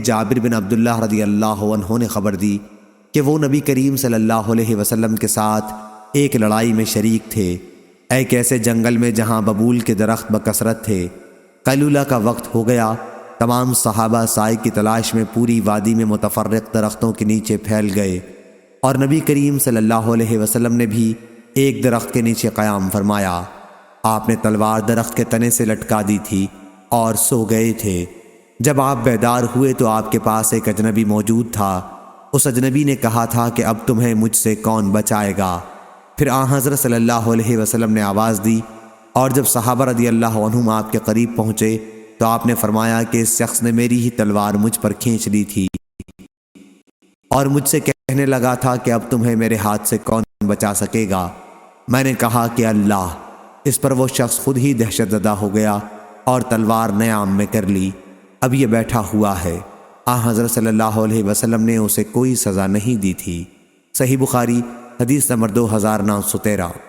جابر بن عبداللہ رضی اللہ عنہ نے خبر دی کہ وہ نبی کریم صلی اللہ علیہ وسلم کے ساتھ ایک لڑائی میں شریک تھے، ایک ایسے جنگل میں جہاں ببول کے درخت بکثرت تھے۔ قیلولہ کا وقت ہو گیا، تمام صحابہ سائے کی تلاش میں پوری وادی میں متفرق درختوں کے نیچے پھیل گئے، اور نبی کریم صلی اللہ علیہ وسلم نے بھی ایک درخت کے نیچے قیام فرمایا۔ آپ نے تلوار درخت کے تنے سے لٹکا دی تھی اور سو گئے تھے۔ جب آپ بیدار ہوئے تو آپ کے پاس ایک اجنبی موجود تھا۔ اس اجنبی نے کہا تھا کہ اب تمہیں مجھ سے کون بچائے گا؟ پھر آن حضرت صلی اللہ علیہ وسلم نے آواز دی، اور جب صحابہ رضی اللہ عنہم آپ کے قریب پہنچے تو آپ نے فرمایا کہ اس شخص نے میری ہی تلوار مجھ پر کھینچ لی تھی اور مجھ سے کہنے لگا تھا کہ اب تمہیں میرے ہاتھ سے کون بچا سکے گا؟ میں نے کہا کہ اللہ۔ اس پر وہ شخص خود ہی دہشت زدہ ہو گیا اور تلوار نیام میں کر لی۔ اب یہ بیٹھا ہوا ہے۔ حضرت صلی اللہ علیہ وسلم نے اسے کوئی سزا نہیں دی تھی۔ صحیح بخاری حدیث نمبر 2913۔